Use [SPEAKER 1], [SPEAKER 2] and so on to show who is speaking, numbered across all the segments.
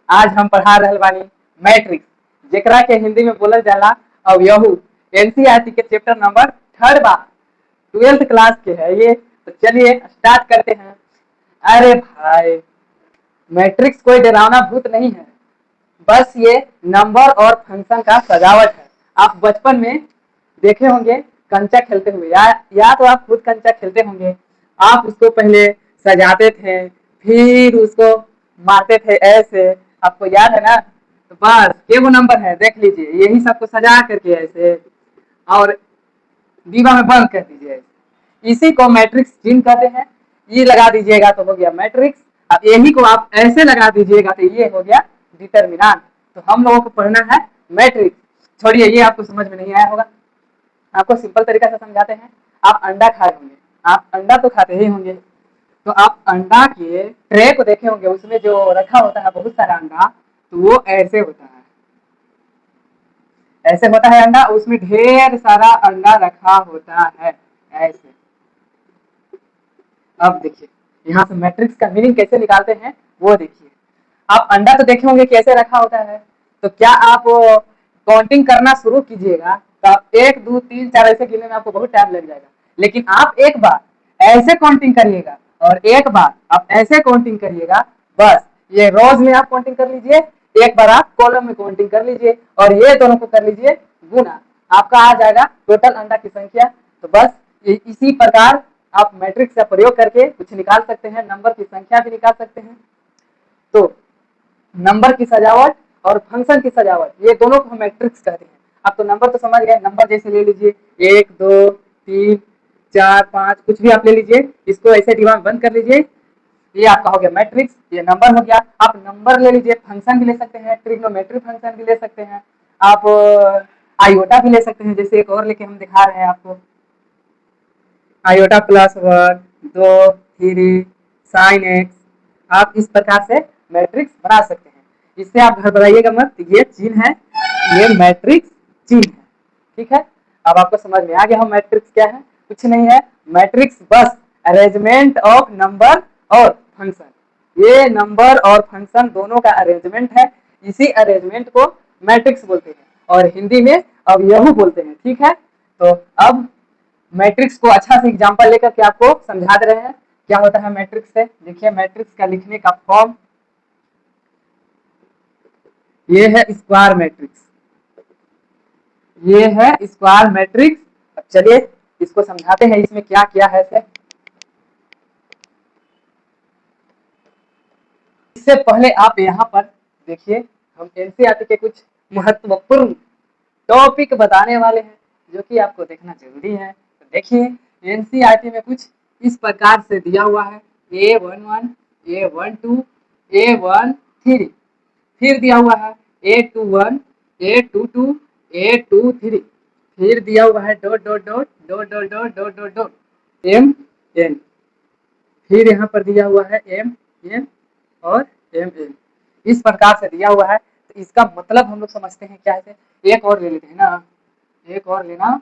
[SPEAKER 1] आज हम पढ़ा रहल बानी मैट्रिक्स, जेकरा के हिंदी में बोलल जाला अवयहू। एनसीईआरटी के चैप्टर नंबर 3 बा, 12th क्लास के है ये। तो चलिए स्टार्ट करते हैं। अरे भाई, मैट्रिक्स कोई डरावना भूत नहीं है, बस ये नंबर और फंक्शन का सजावट है। आप बचपन में देखे होंगे कंचा खेलते हुए, या तो आप खुद कंचा खेलते होंगे। आप उसको पहले सजाते थे, फिर उसको मारते थे ऐसे, आपको याद है ना? तो बस ये वो नंबर है, देख लीजिए, यही सबको सजा करके ऐसे और दीवा में बंद कर दीजिए ऐसे। इसी को मैट्रिक्स चिन्ह कहते हैं। ये लगा दीजिएगा तो हो गया मैट्रिक्स। अब यही को आप ऐसे लगा दीजिएगा तो ये हो गया डिटर्मिनेंट। तो हम लोगों को पढ़ना है मैट्रिक्स। छोड़िए, ये आपको समझ में नहीं आया होगा, आपको सिंपल तरीका से समझाते हैं। आप अंडा खाए होंगे, आप अंडा तो खाते ही होंगे। तो आप अंडा के ट्रे को देखे होंगे, उसमें जो रखा होता है बहुत सारा अंडा, तो वो ऐसे होता है, ऐसे होता है अंडा, उसमें ढेर सारा अंडा रखा होता है ऐसे। अब देखिए यहाँ से मैट्रिक्स का मीनिंग कैसे निकालते हैं वो देखिए। आप अंडा तो देखे होंगे कैसे रखा होता है, तो क्या आप काउंटिंग करना शुरू कीजिएगा तो आप 1 2 3 4 ऐसे गिनने में आपको बहुत टाइम लग जाएगा। लेकिन आप एक बार ऐसे काउंटिंग करिएगा और एक बार आप ऐसे काउंटिंग करिएगा, बस ये रोज में आप काउंटिंग कर लीजिए, एक बार आप कॉलम में काउंटिंग कर लीजिए और ये दोनों को कर लीजिए गुना, आपका आ जाएगा टोटल अंडा की संख्या। तो बस इसी प्रकार आप मैट्रिक्स का प्रयोग करके कुछ निकाल सकते हैं, नंबर की संख्या भी निकाल सकते हैं। तो नंबर की सजावट और फंक्शन की सजावट, ये दोनों को हम मैट्रिक्स कहते हैं। आप तो नंबर तो समझ गए, नंबर जैसे ले लीजिए 1 2 3 4 5, कुछ भी आप ले लीजिए, इसको ऐसे दिमाग बंद कर लीजिए, ये आपका हो गया मैट्रिक्स, ये नंबर हो गया। आप नंबर ले लीजिए, फंक्शन भी ले सकते हैं, ट्रिग्नोमेट्रिक फंक्शन भी ले सकते हैं, आप आयोटा भी ले सकते हैं। जैसे एक और लेके हम दिखा रहे हैं आपको, आयोटा +1 2 3 साइन एक्स। आप इस प्रकार से मैट्रिक्स बना सकते हैं। इससे आप घबराइएगा मत, ये चिन्ह है, ये मैट्रिक्स चिन्ह है, ठीक है। अब आपको समझ में आ गया हम मैट्रिक्स क्या है। कुछ नहीं है, मैट्रिक्स बस अरेंजमेंट ऑफ नंबर और फंक्शन। ये नंबर और फंक्शन दोनों का अरेंजमेंट है, इसी अरेंजमेंट को मैट्रिक्स बोलते हैं और हिंदी में अवयव बोलते हैं, ठीक है। तो अब मैट्रिक्स को अच्छा से एग्जांपल लेकर के आपको समझा दे रहे हैं क्या होता है मैट्रिक्स से। देखिए मैट्रिक्स का लिखने का फॉर्म ये है स्क्वायर मैट्रिक्स, ये है स्क्वायर मैट्रिक्स। अब चलिए इसको समझाते हैं, इसमें क्या क्या है से। इससे पहले आप यहाँ पर देखिए, हम एनसीईआरटी के कुछ महत्वपूर्ण टॉपिक बताने वाले हैं जो कि आपको देखना जरूरी है। तो देखिए एनसीईआरटी में कुछ इस प्रकार से दिया हुआ है, A11 A12 A13, फिर दिया हुआ है A21 A22 A23, फिर दिया हुआ है dot dot dot dot dot dot dot dot dot MN, फिर यहाँ पर दिया हुआ है MN और MN, इस प्रकार से दिया हुआ है। तो इसका मतलब हम लोग समझते हैं क्या है। एक और ले लेते हैं ना, एक और लेना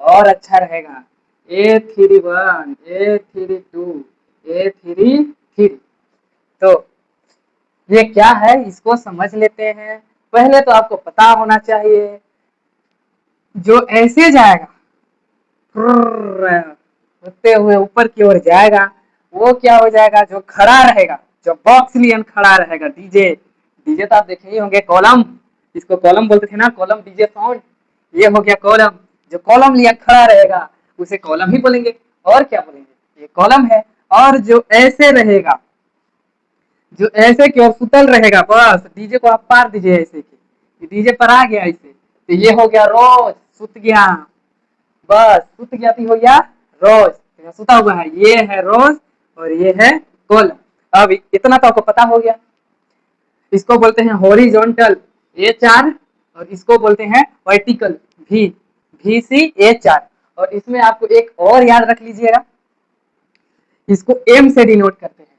[SPEAKER 1] और अच्छा रहेगा, A31 A32 A33। तो ये क्या है इसको समझ लेते हैं। पहले तो आपको पता होना चाहिए, जो ऐसे जाएगा होते हुए ऊपर की ओर जाएगा, वो क्या हो जाएगा, जो खड़ा रहेगा, जो बॉक्स लियन खड़ा रहेगा, डीजे। डीजे तो आप देखे ही होंगे, कॉलम, इसको कॉलम बोलते थे ना, कॉलम डीजे साउंड, ये हो गया कॉलम। जो कॉलम लियन खड़ा रहेगा उसे कॉलम ही बोलेंगे, और क्या बोलेंगे, ये कॉलम है। और जो ऐसे रहेगा, जो ऐसे की ओर सुतल रहेगा, बस डीजे को आप पार दीजिए ऐसे की, डीजे पर आ गया ऐसे, तो ये हो गया रोज, सुत गया, बस सुत गया तो हो गया रोज, सुता हुआ है, ये है रोज और ये है कॉलम। अब इतना तो आपको पता हो गया। इसको बोलते हैं हॉरिजॉन्टल A4 और इसको बोलते हैं वर्टिकल VC A4। और इसमें आपको एक और याद रख लीजिएगा, इसको M से डिनोट करते हैं।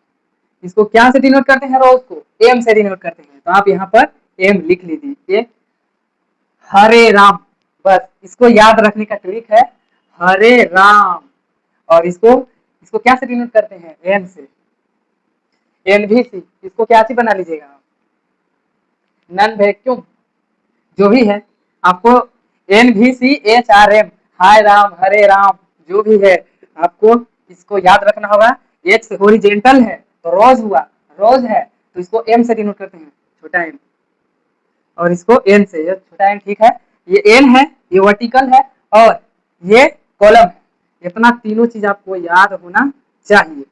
[SPEAKER 1] इसको क्या से डिनोट करते हैं, रोज को M से डिनोट करते हैं। तो आप यहाँ पर M लिख लीजिए, हरे राम, बस इसको याद रखने का ट्रिक है, हरे राम। और इसको इसको क्या से डिनोट करते हैं, एन से, NVC, इसको क्या से बना लीजिएगा, नन वैक्यूम जो भी है आपको NVCHRM, हाय राम हरे राम, जो भी है आपको इसको याद रखना होगा। एक्स होरिजेंटल है तो रोज हुआ, रोज है तो इसको एम से डिनोट करते हैं, छोटा एम, और इसको एन से, ये छोटा एन ठीक है, ये एन है, ये वर्टिकल है और ये कॉलम है। इतना तीनों चीज आपको याद होना चाहिए।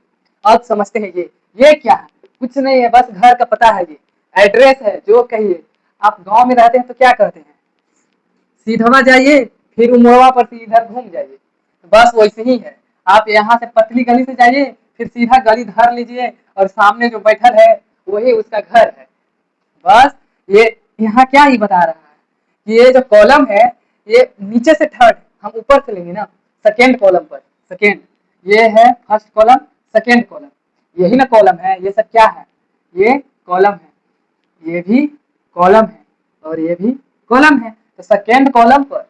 [SPEAKER 1] अब समझते हैं ये क्या है, कुछ नहीं है, बस घर का पता है, ये एड्रेस है। जो कहिए आप गांव में रहते हैं तो क्या कहते हैं, सीधवा जाइए फिर उमरवा पर से इधर घूम जाइए, बस वैसे ही है। आप यहाँ से पतली गली से जाइए फिर सीधा गली धर लीजिए और सामने जो बैठल है वही उसका घर है। बस ये यहाँ क्या ही बता रहा है कि ये जो कॉलम है ये नीचे से थर्ड, हम ऊपर से लेंगे ना, सेकेंड कॉलम पर, सेकेंड, ये है फर्स्ट कॉलम, सेकेंड कॉलम, यही ना कॉलम है, ये सब क्या है, ये कॉलम है, ये भी कॉलम है और ये भी कॉलम है। तो सेकेंड कॉलम पर,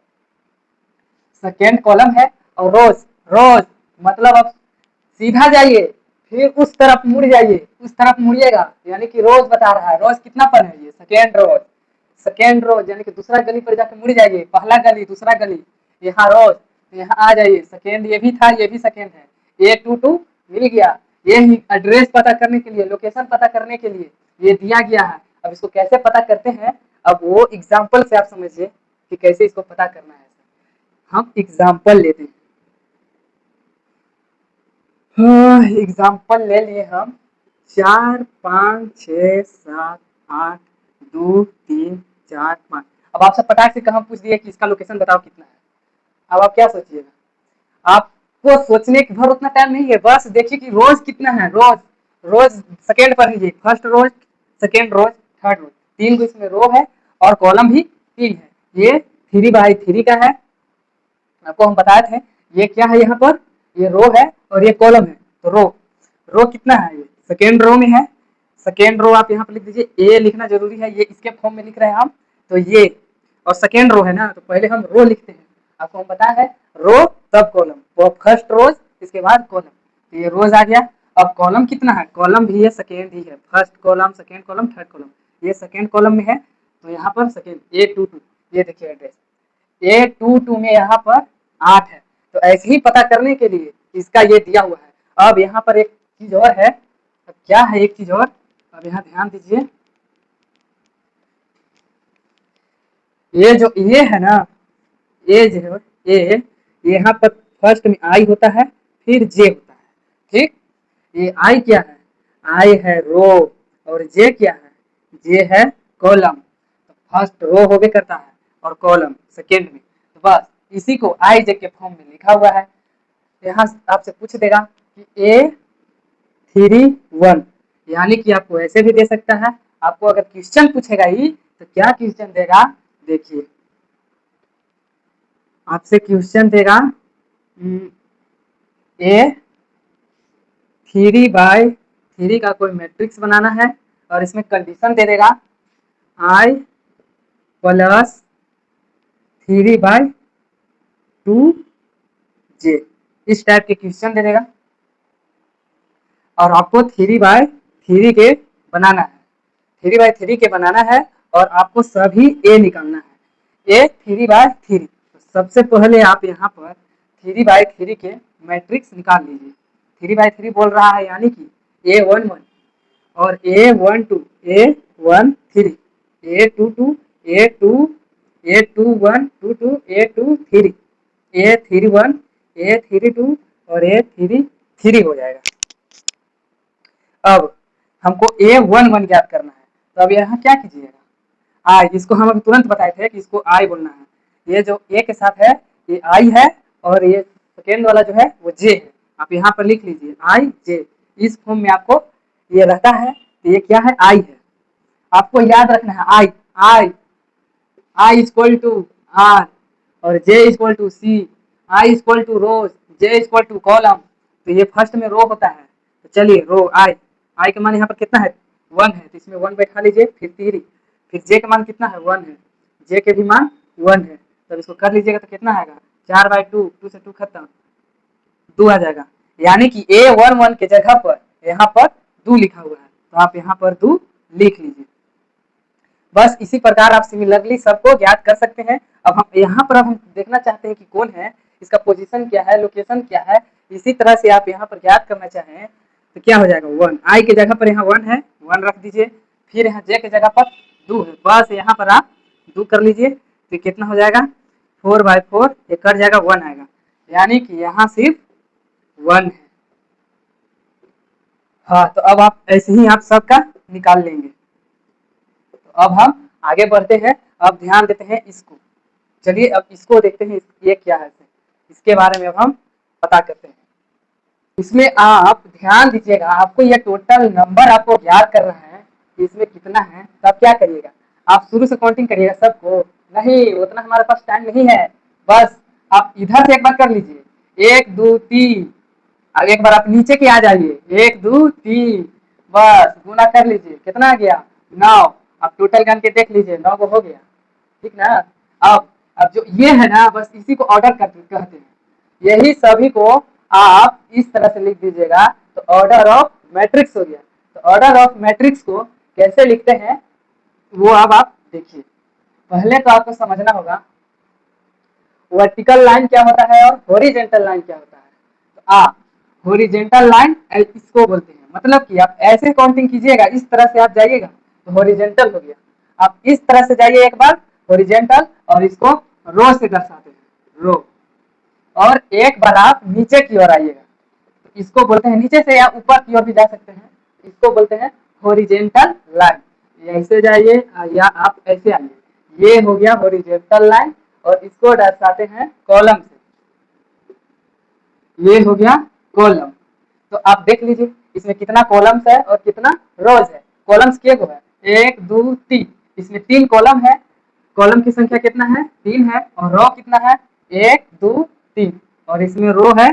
[SPEAKER 1] सेकेंड कॉलम है और रोज, रोज मतलब अब सीधा जाइए फिर उस तरफ मुड़ जाइए, उस तरफ मुड़िएगा, यानी कि रोज बता रहा है, रोज कितना पर है, ये सेकेंड रोज, सेकेंड रोज यानी कि दूसरा गली पर जाकर मुड़ जाइए, पहला गली दूसरा गली, यहाँ रोज, यहाँ आ जाइए, सेकेंड ये भी था, ये भी सेकेंड है, A22 मिल गया। ये एड्रेस पता करने के लिए, लोकेशन पता करने के लिए ये दिया गया है। अब इसको कैसे पता करते हैं, अब वो एग्जाम्पल से आप समझिए कि कैसे इसको पता करना है। हम एग्जाम्पल लेते हैं, हाँ एग्जाम्पल ले लिए हम 4 5 6 7 8 2 3 4 5। अब आपसे पटाख से कहा पूछ दिए कि इसका लोकेशन बताओ कितना है, अब आप क्या सोचिएगा, आपको सोचने के भर उतना टाइम नहीं है, बस देखिए कि रोज कितना है, रोज, रोज सेकेंड पर लीजिए, फर्स्ट रोज, सेकेंड रोज, थर्ड रोज, तीन इसमें रो है और कॉलम भी तीन है, ये 3x3 का है। आपको हम बताए थे ये क्या है, यहाँ पर ये रो है और ये कॉलम है, तो रो, रो कितना है, ये सेकेंड रो में है, सेकेंड रो आप यहाँ पर लिख दीजिए, ए लिखना जरूरी है, ये इसके फॉर्म में लिख रहे हैं हम, तो ये और सेकेंड रो है ना, तो पहले हम रो लिखते हैं, आपको हम पता है रो तब कॉलम, वो फर्स्ट रोज इसके बाद कॉलम, तो ये रोज आ गया। अब कॉलम कितना है, कॉलम भी है सेकेंड ही है, first column second column third column, ये सेकेंड कॉलम में है, तो यहाँ पर सेकेंड A22, ये देखिए एड्रेस A22 में यहाँ पर 8 है। तो ऐसे ही पता करने के लिए इसका ये दिया हुआ है। अब यहाँ पर एक चीज और है, अब क्या है एक चीज और, अब यहाँ ध्यान दीजिए, ये जो ये है ना, ये जो है ये, यहाँ पर फर्स्ट में आई होता है फिर जे होता है, ठीक, ये आई क्या है, आई है रो और जे क्या है, जे है कॉलम, तो फर्स्ट रो होबे करता है और कॉलम सेकेंड में, तो बस इसी को आई जे के फॉर्म में लिखा हुआ है। यहाँ आपसे पूछ देगा कि A31, यानी कि आपको ऐसे भी दे सकता है, आपको अगर क्वेश्चन पूछेगा ही तो क्या क्वेश्चन देगा, देखिए आपसे क्वेश्चन देगा A3/3 का कोई मैट्रिक्स बनाना है और इसमें कंडीशन दे देगा I+3/2j, इस टाइप के क्वेश्चन दे देगा और आपको 3/3 के बनाना है, 3/3 के बनाना है और आपको सभी ए निकालना है, A3/3। तो सबसे पहले आप यहाँ पर 3/3 के मैट्रिक्स निकाल लीजिए, 3/3 बोल रहा है यानी कि A11 और A12, A13, A22, A2, A21, 22, A23, A31, A32 और A33 हो जाएगा। अब हमको A11 याद करना है, तो अब यहाँ क्या कीजिएगा, आई, इसको हम अभी तुरंत बताए थे कि इसको आई बोलना है, ये जो ए के साथ है ये आई है और ये सेकेंड वाला जो है वो जे है, आप यहाँ पर लिख लीजिए आई जे, इस फॉर्म में आपको ये रहता है, तो ये क्या है, आई है, आपको याद रखना है i, i, i equal to r और j equal to c, i equal to rows, j equal to column, तो ये फर्स्ट में रो होता है, तो चलिए रो आई, आई का मान यहाँ पर कितना है 1 है, तो इसमें 1 बैठा लीजिए, फिर 3, फिर जे का मान कितना है 1 है, जे के भी मान 1 है, तब इसको कर लीजिएगा तो कितना आएगा 4/2, 2 से 2 खत्म, 2 आ जाएगा, यानी कि A11 के जगह पर यहाँ पर 2 लिखा हुआ है, तो आप यहाँ पर 2 लिख लीजिए। बस इसी प्रकार आप सिमिलरली सबको ज्ञात कर सकते हैं। अब हम यहाँ पर हम देखना चाहते हैं कि कौन है, इसका पोजीशन क्या है, लोकेशन क्या है। इसी तरह से आप यहाँ पर ज्ञात करना चाहें तो क्या हो जाएगा, 1 आई की जगह पर यहाँ 1 है, 1 रख दीजिए। फिर यहाँ जे की जगह पर 2 है, बस यहाँ पर आप 2 कर लीजिए। तो कितना हो जाएगा, 4/4, ये कट जाएगा, 1 आएगा, यानी कि यहाँ सिर्फ 1 है। हाँ, तो अब आप ऐसे ही आप सबका निकाल लेंगे। तो अब हम आगे बढ़ते हैं। अब ध्यान देते हैं इसको। चलिए अब इसको देखते हैं, ये क्या है, इसके बारे में अब हम पता करते हैं। इसमें आप ध्यान दीजिएगा, आपको ये टोटल नंबर आपको याद करना है कि इसमें कितना है। तो आप क्या करिएगा, आप शुरू से काउंटिंग करिएगा सबको। नहीं, उतना हमारे पास टाइम नहीं है। बस आप इधर से एक बार कर लीजिए, 1 2 3। अब एक बार आप नीचे के आ जाइए, 1 2 3, बस गुना कर लीजिए, कितना आ गया, 9। आप टोटल गन के देख लीजिए, 9 को हो गया, ठीक ना। अब जो ये है ना, बस इसी को ऑर्डर कहते हैं। यही सभी को आप इस तरह से लिख दीजिएगा, तो ऑर्डर ऑफ मैट्रिक्स हो गया। तो ऑर्डर ऑफ मैट्रिक्स को कैसे लिखते हैं वो अब आप देखिए। पहले तो आपको समझना होगा वर्टिकल लाइन क्या होता है और हॉरिजेंटल लाइन क्या होता है। तो आप हॉरिजेंटल लाइन इसको बोलते हैं, मतलब कि आप ऐसे काउंटिंग कीजिएगा, इस तरह से आप जाइएगा तो हॉरिजेंटल हो गया। आप इस तरह से जाइए एक बार हॉरिजेंटल, और इसको रो से दर्शाते हैं, रो। और एक बार आप नीचे की ओर आइएगा, तो इसको बोलते हैं, नीचे से या ऊपर की ओर भी जा सकते हैं, इसको बोलते हैं हॉरिजेंटल लाइन। ऐसे जाइए या आप ऐसे आइए, ये हो गया हॉरिजेंटल लाइन, और इसको दर्शाते हैं कॉलम से, ये हो गया कॉलम। तो आप देख लीजिए इसमें कितना कॉलम्स है और कितना रोज है। कॉलम्स के है 1 2 3, इसमें 3 कॉलम है। कॉलम की संख्या कितना है, 3 है, और रो कितना है, 1 2 3, और इसमें रो है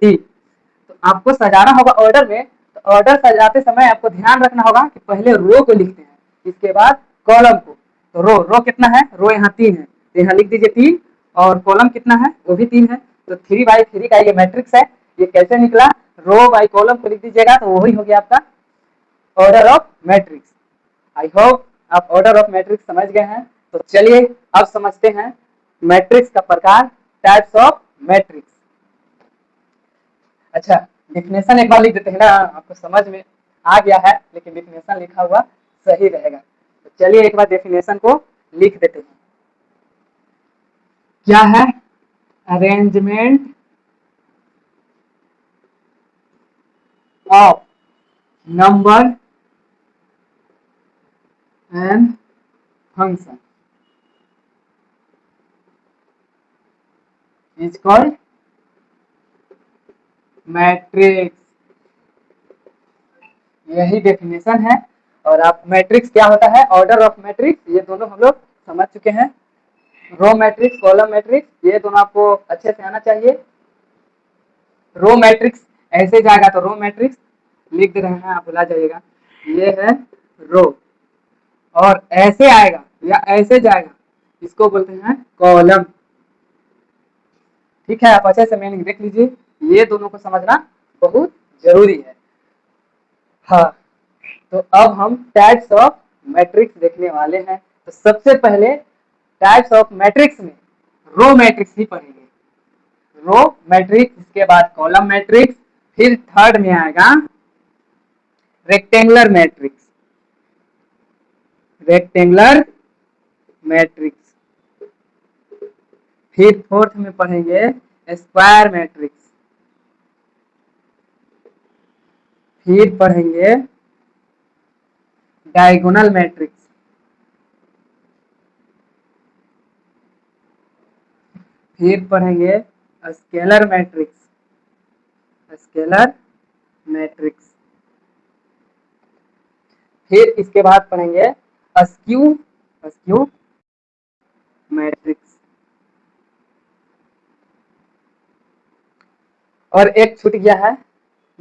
[SPEAKER 1] 3। तो आपको सजाना होगा ऑर्डर में। तो ऑर्डर सजाते समय आपको ध्यान रखना होगा कि पहले रो को लिखते हैं, इसके बाद कॉलम को। तो रो कितना है, रो यहाँ 3 है, तो यहाँ लिख दीजिए 3, और कॉलम कितना है, वो भी 3 है। तो 3/3 का ये मैट्रिक्स है। ये कैसे निकला, रो बाई कॉलम को लिख दीजिएगा, तो वही हो गया आपका order of matrix. I hope आप ऑर्डर ऑफ मैट्रिक्स समझ गए हैं। तो चलिए अब समझते हैं मैट्रिक्स का प्रकार, टाइप्स ऑफ मैट्रिक्स। अच्छा, डिफिनेशन एक बार लिख देते हैं ना, आपको समझ में आ गया है, लेकिन डिफिनेशन लिखा हुआ सही रहेगा। तो चलिए एक बार डेफिनेशन को लिख देते हैं। क्या है, arrangement of number and function is called matrix. यही डेफिनेशन है। और आप मैट्रिक्स क्या होता है, ऑर्डर ऑफ मैट्रिक्स, ये दोनों हम लोग समझ चुके हैं। रो मैट्रिक्स, कॉलम मैट्रिक्स, ये दोनों आपको अच्छे से आना चाहिए। रो मैट्रिक्स ऐसे जाएगा तो रो मैट्रिक्स लिख दे रहे हैं, आप भुला जाइएगा, ये है रो। और ऐसे आएगा या ऐसे जाएगा, इसको बोलते हैं कॉलम। ठीक है, आप अच्छे से मीनिंग देख लीजिए, ये दोनों को समझना बहुत जरूरी है। हाँ, तो अब हम टाइप्स ऑफ मैट्रिक्स देखने वाले हैं। तो सबसे पहले टाइप्स ऑफ मैट्रिक्स में रो मैट्रिक्स ही पढ़ेंगे, रो मैट्रिक्स, इसके बाद कॉलम मैट्रिक्स, फिर थर्ड में आएगा रेक्टेंगुलर मैट्रिक्स, रेक्टेंगुलर मैट्रिक्स, फिर फोर्थ में पढ़ेंगे स्क्वायर मैट्रिक्स, फिर पढ़ेंगे डायगोनल मैट्रिक्स, फिर पढ़ेंगे स्केलर मैट्रिक्स, स्केलर मैट्रिक्स, फिर इसके बाद पढ़ेंगे अस्क्यू, अस्क्यू मैट्रिक्स। और एक छूट गया है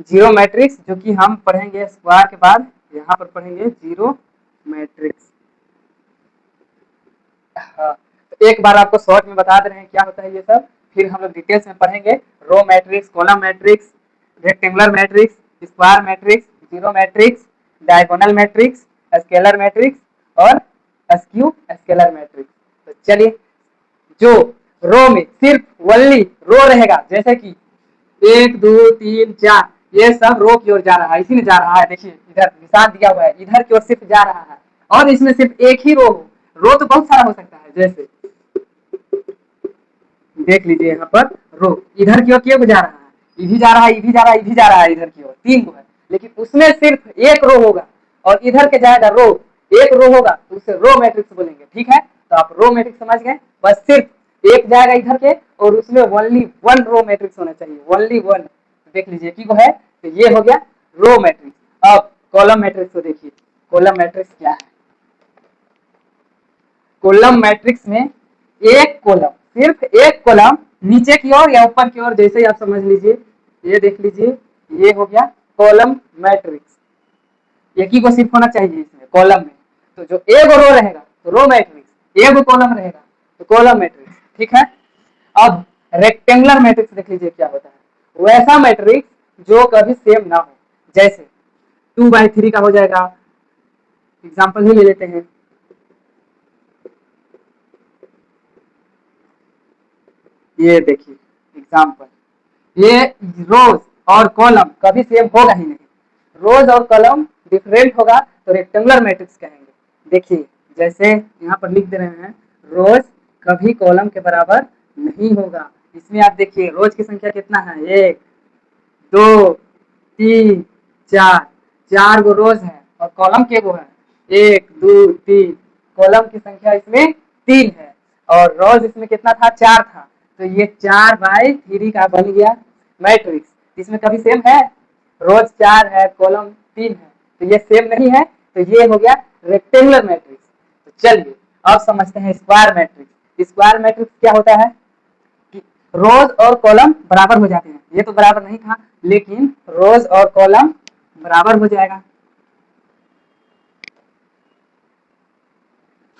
[SPEAKER 1] जीरो मैट्रिक्स, जो कि हम पढ़ेंगे स्क्वायर के बाद, यहाँ पर पढ़ेंगे जीरो मैट्रिक्स। हाँ, तो एक बार आपको शॉर्ट में बता दे रहे हैं क्या होता है ये सब, फिर हम लोग डिटेल्स में पढ़ेंगे। Row matrix, column matrix, rectangular matrix, square matrix, zero matrix, diagonal matrix, scalar matrix और स्क्यू स्केलर मैट्रिक्स। तो चलिए, जो रो में सिर्फ वनली रो रहेगा, जैसे कि 1 2 3 4, ये सब रो की ओर जा रहा है, इसी में जा रहा है। देखिए इधर निशान दिया हुआ है, इधर की ओर सिर्फ जा रहा है, और इसमें सिर्फ एक ही रो हो। रो तो बहुत सारा हो सकता है, जैसे देख लीजिए यहाँ पर रो इधर की ओर क्यों जा रहा है, ये भी जा रहा है, ये भी जा रहा है, ये भी जा रहा है, इधर की ओर 3 को है, लेकिन उसमें सिर्फ एक रो होगा और इधर के जाएगा रो, एक रो होगा तो उसे रो मैट्रिक्स बोलेंगे। ठीक है, तो आप रो मैट्रिक्स समझ गए, बस सिर्फ एक जाएगा इधर के और उसमें ओनली वन रो मैट्रिक्स होना चाहिए, ओनली वन। देख लीजिए की को है, तो ये हो गया रो मैट्रिक्स। अब कॉलम मैट्रिक्स को देखिए, कॉलम मैट्रिक्स क्या है। कॉलम मैट्रिक्स में एक कॉलम, सिर्फ एक कॉलम नीचे की ओर या ऊपर की ओर, जैसे ही आप समझ लीजिए, ये देख लीजिए, ये हो गया कॉलम मैट्रिक्स। एक ही को सिर्फ होना चाहिए इसमें कॉलम में, तो जो एक रो रहेगा तो रो मैट्रिक्स, एक कॉलम रहेगा तो कॉलम मैट्रिक्स। ठीक है, अब रेक्टेंगुलर मैट्रिक्स देख लीजिए क्या होता है। वैसा मैट्रिक्स जो कभी सेम ना हो, जैसे 2/3 का हो जाएगा, एग्जाम्पल ही ले लेते हैं। ये देखिए एग्जाम्पल, ये रोज और कॉलम कभी सेम होगा ही नहीं, रोज और कॉलम डिफरेंट होगा तो रेक्टेंगुलर मैट्रिक्स कहेंगे। देखिए जैसे यहाँ पर लिख दे रहे हैं, रोज कभी कॉलम के बराबर नहीं होगा। इसमें आप देखिए रोज की संख्या कितना है, 1 2 3 4, 4 गो रोज है और कॉलम के गो है 1 2 3, कॉलम की संख्या इसमें 3 है और रोज इसमें कितना था, 4 था, तो ये 4/3 का बन गया मैट्रिक्स। इसमें कभी सेम है, रोज 4 है कॉलम 3 है, तो ये सेम नहीं है, तो ये हो गया रेक्टेंगुलर मैट्रिक्स। तो चलिए अब समझते हैं स्क्वायर मैट्रिक्स। स्क्वायर मैट्रिक्स क्या होता है कि रोज और कॉलम बराबर हो जाते हैं, ये तो बराबर नहीं था लेकिन रोज और कॉलम बराबर हो जाएगा,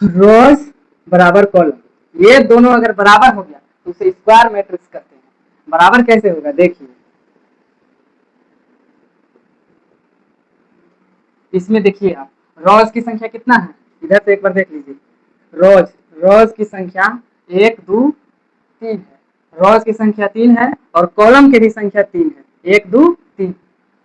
[SPEAKER 1] रोज बराबर कॉलम, ये दोनों अगर बराबर हो गया तो उसे स्क्वायर मैट्रिक्स कहते हैं। बराबर कैसे होगा, देखिए इसमें देखिए आप, रोज की संख्या कितना है, इधर से एक बार देख लीजिए, रोज रोज की संख्या 1 2 3 है, रोज की संख्या 3 है और कॉलम की भी संख्या 3 है, 1 2 3,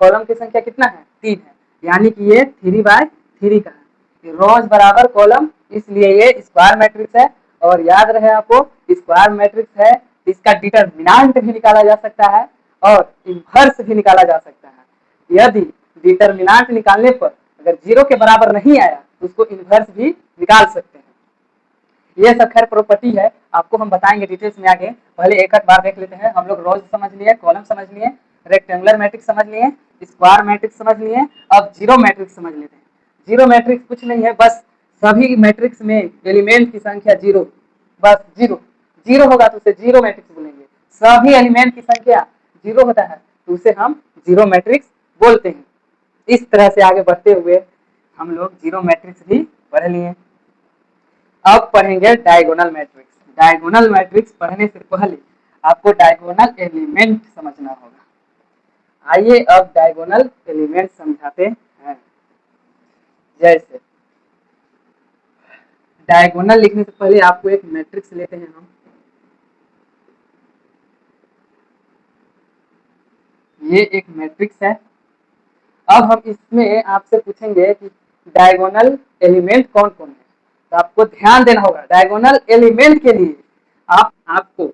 [SPEAKER 1] कॉलम की संख्या कितना है, 3 है, यानी कि ये 3/3 का है, रोज बराबर कॉलम, इसलिए ये स्क्वायर मैट्रिक्स है। और याद रहे आपको, स्क्वायर मैट्रिक्स है, इसका डिटरमिनेंट भी निकाला जा सकता है और इनवर्स भी निकाला जा सकता है। यदि डिटरमिनेंट निकालने पर अगर 0 के बराबर नहीं आया तो उसको इनवर्स भी निकाल सकते हैं। ये सब खैर प्रॉपर्टी है, आपको हम बताएंगे डिटेल्स में आगे, पहले एक एक बार देख लेते हैं। हम लोग रोज समझ लिए, कॉलम समझ लिए, रेक्टेंगुलर मैट्रिक्स समझ लिए, स्क्वायर मैट्रिक्स समझ लिए, अब जीरो मैट्रिक्स समझ लेते हैं। जीरो मैट्रिक्स कुछ नहीं है, बस सभी मैट्रिक्स में एलिमेंट की संख्या 0, बस जीरो, जीरो होगा तो उसे जीरो मैट्रिक्स बोलेंगे। सभी एलिमेंट की संख्या 0 होता है तो उसे हम जीरो मैट्रिक्स बोलते हैं। इस तरह से आगे बढ़ते हुए हम लोग जीरो मैट्रिक्स भी पढ़ लिए। अब पढ़ेंगे डायगोनल मैट्रिक्स। डायगोनल मैट्रिक्स पढ़ने से पहले आपको डायगोनल एलिमेंट समझना होगा। आइए अब डायगोनल एलिमेंट समझाते हैं। जैसे डायगोनल लिखने से पहले आपको एक मैट्रिक्स लेते हैं हम, ये एक मैट्रिक्स है। अब हम इसमें आपसे पूछेंगे कि डायगोनल एलिमेंट कौन कौन है, तो आपको ध्यान देना होगा। डायगोनल एलिमेंट के लिए आपको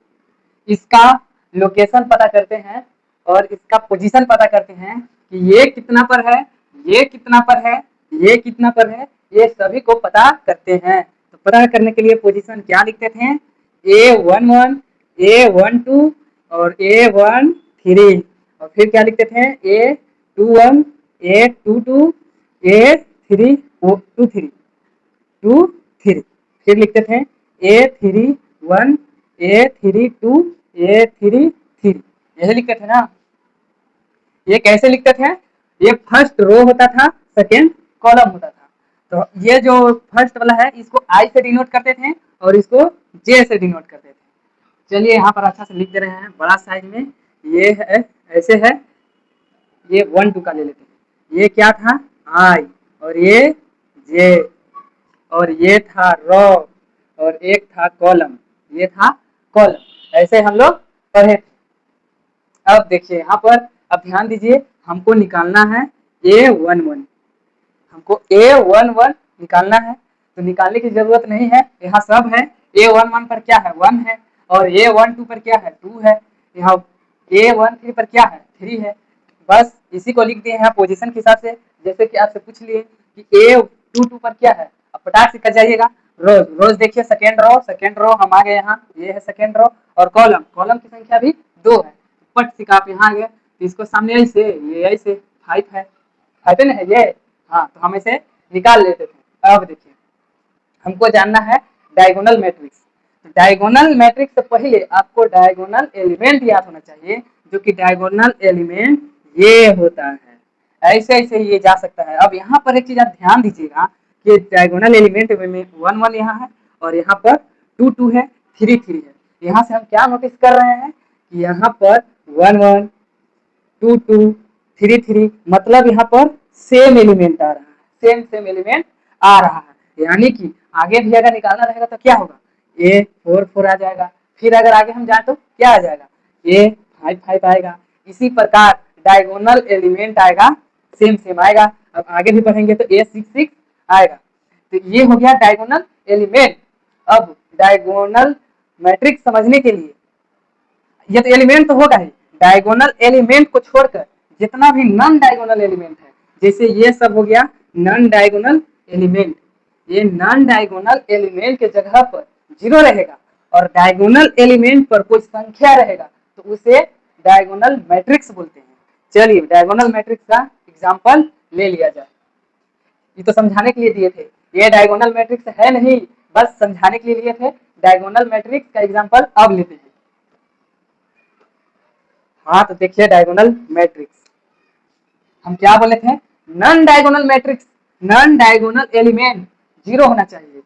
[SPEAKER 1] इसका लोकेशन पता करते हैं और इसका पोजीशन पता करते हैं कि ये कितना पर है, ये कितना पर है, ये कितना पर है, ये सभी को पता करते हैं। तो पता करने के लिए पोजीशन क्या लिखते थे, A11, A12 और A13, और फिर क्या लिखते थे, A21, A22, A23, 2 3, फिर लिखते थे A31, A32, A33, यही लिखते थे ना। ये कैसे लिखते थे, ये फर्स्ट रो होता था, सेकेंड कॉलम होता था। तो ये जो फर्स्ट वाला है इसको I से डिनोट करते थे और इसको J से डिनोट करते थे। चलिए यहाँ पर अच्छा से लिख दे रहे हैं बड़ा साइज में, ये है ऐसे है, ये 1 2 का ले लेते हैं, ये क्या था I और ये J, और ये था रो और एक था कॉलम, ये था कॉलम। ऐसे हम लोग पढ़े थे। अब देखिए यहाँ पर, अब ध्यान दीजिए, हमको निकालना है A11, हमको A11 निकालना है। तो निकालने की जरूरत नहीं है, यहाँ सब है। A11 पर क्या है, 1 है, और A12 पर क्या है, 2 है। यहाँ A13 पर क्या है, 3 है। बस इसी को लिख दिए हैं पोजीशन के हिसाब से। जैसे कि आपसे पूछ लिए कि A22 पर क्या है, अब फटाक से कर जाइएगा। रोज, रोज देखिए सेकेंड रो हम आ गए यहाँ, ये है सेकेंड रो। और कॉलम, कॉलम की संख्या भी 2 है। पट से आप यहाँ आ गए, तो इसको सामने ऐसे, ये ऐसे 5 है, 5 है ना ये। हाँ, तो हम इसे निकाल लेते थे। अब देखिए, हमको जानना है डायगोनल मैट्रिक्स। तो डायगोनल मैट्रिक्स से पहले आपको डायगोनल एलिमेंट याद होना चाहिए, जो कि डायगोनल एलिमेंट ये होता है। ऐसे ऐसे ये जा सकता है। अब यहाँ पर एक चीज आप ध्यान दीजिएगा कि डायगोनल एलिमेंट में 1 1 यहाँ है, और यहाँ पर 2 2 है, 3 3 है। यहाँ से हम क्या नोटिस कर रहे हैं कि यहाँ पर 1 1 2 2 3 3, मतलब यहाँ पर सेम एलिमेंट आ रहा है, सेम एलिमेंट आ रहा है। यानी कि आगे भी अगर निकालना रहेगा तो क्या होगा, A4 4 आ जाएगा। फिर अगर आगे हम जाए तो क्या आ जाएगा, A5 5 आएगा। इसी प्रकार डायगोनल एलिमेंट आएगा, सेम आएगा। अब आगे भी पढ़ेंगे तो A6 6 आएगा। तो ये हो गया डायगोनल एलिमेंट। अब डायगोनल मैट्रिक्स समझने के लिए, ये तो एलिमेंट तो होगा ही, डायगोनल एलिमेंट को छोड़कर जितना भी नॉन डायगोनल एलिमेंट है, जैसे ये सब हो गया नॉन डायगोनल एलिमेंट, ये नॉन डायगोनल एलिमेंट के जगह पर 0 रहेगा, और डायगोनल एलिमेंट पर कोई संख्या रहेगा तो उसे डायगोनल मैट्रिक्स बोलते हैं। चलिए डायगोनल मैट्रिक्स का एग्जांपल ले लिया जाए। ये तो समझाने के लिए दिए थे, ये डायगोनल मैट्रिक्स है नहीं, बस समझाने के लिए दिए थे। डायगोनल मैट्रिक्स का एग्जांपल अब लेते हैं। हाँ, तो देखिए डायगोनल मैट्रिक्स हम क्या बोले थे, non diagonal matrix, non diagonal element 0 होना चाहिए।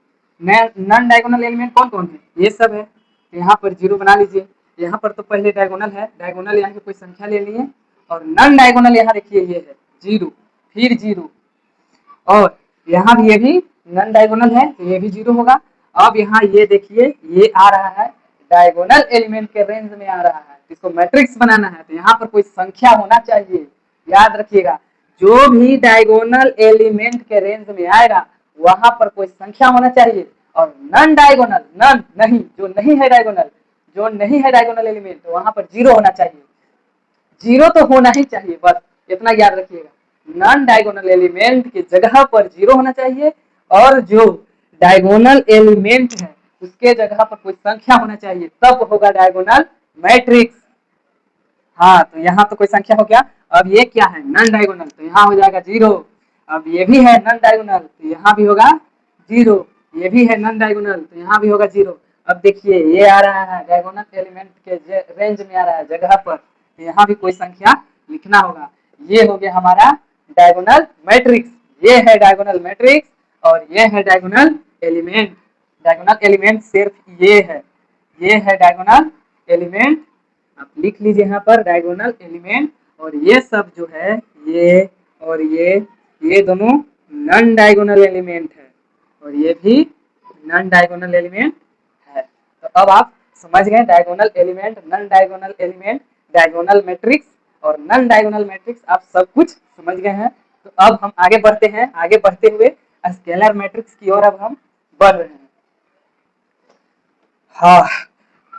[SPEAKER 1] नॉन डायगोनल एलिमेंट कौन कौन है, ये सब है। यहाँ पर 0 बना लीजिए। यहाँ पर तो पहले डायगोनल है, डायगोनल यहाँ की कोई संख्या ले लिए, और नॉन डायगोनल यहाँ देखिए ये है 0, फिर 0, और यहाँ भी ये भी नॉन डायगोनल है तो ये भी 0 होगा। अब यहाँ ये देखिए, ये आ रहा है डायगोनल एलिमेंट के रेंज में आ रहा है, इसको मैट्रिक्स बनाना है तो यहाँ पर कोई संख्या होना चाहिए। याद रखिएगा, जो भी डायगोनल एलिमेंट के रेंज में आएगा वहां पर कोई संख्या होना चाहिए। और नॉन डायगोनल, नॉन नहीं, जो नहीं है डायगोनल, जो नहीं है डायगोनल एलिमेंट, तो वहां पर 0 होना चाहिए। 0 तो होना ही चाहिए, बस इतना याद रखिएगा। नॉन डायगोनल एलिमेंट की जगह पर 0 होना चाहिए, और जो डायगोनल एलिमेंट है उसके जगह पर कोई संख्या होना चाहिए, तब होगा डायगोनल मैट्रिक्स। हाँ, तो यहाँ तो कोई संख्या हो गया। अब ये क्या है, नॉन डायगोनल, तो यहाँ हो जाएगा 0। अब ये भी है नॉन डायगोनल, तो यहाँ भी होगा 0। ये भी है नॉन डायगोनल, तो यहाँ भी होगा 0। अब देखिए ये आ रहा है डायगोनल एलिमेंट के रेंज में आ रहा है जगह पर, तो यहाँ भी कोई संख्या लिखना होगा। ये हो गया हमारा डायगोनल मैट्रिक्स। ये है डायगोनल मैट्रिक्स, और ये है डायगोनल एलिमेंट। डायगोनल एलिमेंट सिर्फ ये है डायगोनल एलिमेंट। आप लिख लीजिए यहाँ पर डायगोनल एलिमेंट। और ये सब जो है, ये और ये दोनों नॉन डायगोनल एलिमेंट है, और ये भी नॉन डायगोनल एलिमेंट है। तो अब आप समझ गए diagonal element, non diagonal element, diagonal matrix और नॉन डायगोनल मैट्रिक्स, आप सब कुछ समझ गए हैं। तो अब हम आगे बढ़ते हैं, आगे बढ़ते हुए स्केलर मैट्रिक्स की ओर अब हम बढ़ रहे हैं। हाँ,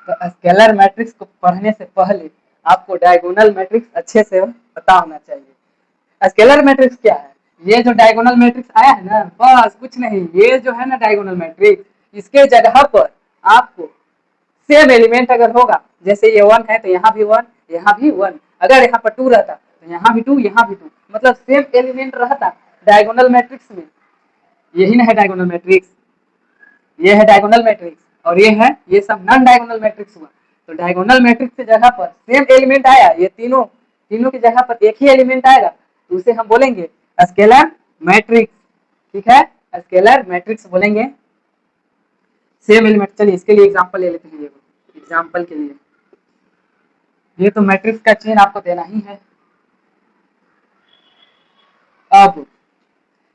[SPEAKER 1] तो स्केलर मैट्रिक्स को पढ़ने से पहले आपको डायगोनल मैट्रिक्स अच्छे से पता होना चाहिए। स्केलर मैट्रिक्स क्या है, ये जो डायगोनल मैट्रिक्स आया है ना, बस कुछ नहीं, ये जो है ना डायगोनल मैट्रिक्स, इसके जगह पर आपको सेम एलिमेंट अगर होगा, जैसे ये 1 है तो यहाँ भी 1, यहाँ भी 1, अगर यहाँ पर 2 रहता तो यहाँ भी 2, यहाँ भी 2, मतलब सेम एलिमेंट रहता डायगोनल मैट्रिक्स में। यही ना है डायगोनल मैट्रिक्स, ये है डायगोनल मैट्रिक्स, और ये सब नॉन डायगोनल मैट्रिक्स हुआ। तो डायगोनल मैट्रिक्स की जगह पर सेम एलिमेंट आया, ये तीनों की जगह पर एक ही एलिमेंट आएगा, तो उसे हम बोलेंगे स्केलर मैट्रिक्स। ठीक है, स्केलर मैट्रिक्स बोलेंगे सेम एलिमेंट। चलिए इसके लिए एग्जांपल ले लेते हैं। एग्जांपल के लिए ये तो मैट्रिक्स का चेन आपको देना ही है। अब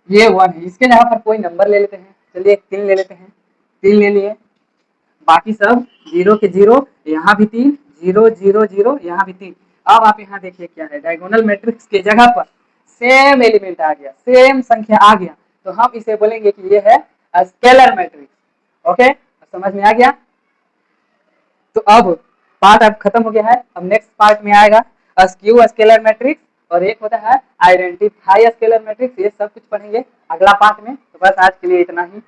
[SPEAKER 1] ये 1 है, इसके जगह पर कोई नंबर ले लेते हैं। चलिए 3 ले लेते हैं, 3 ले लिए, बाकी सब 0 के 0, यहाँ भी 3, 0 0 0, यहाँ भी 3। अब आप यहाँ देखिए क्या है, डायगोनल मैट्रिक्स के जगह पर सेम एलिमेंट आ गया, सेम संख्या आ गया, तो हम इसे बोलेंगे कि ये है स्केलर मैट्रिक्स। ओके, समझ में आ गया? तो अब पार्ट अब खत्म हो गया है। अब नेक्स्ट पार्ट में आएगा स्क्यू स्केलर मैट्रिक्स और एक होता है आइडेंटिफाई स्केलर मैट्रिक्स। ये सब कुछ पढ़ेंगे अगला पार्ट में। तो बस आज के लिए इतना ही।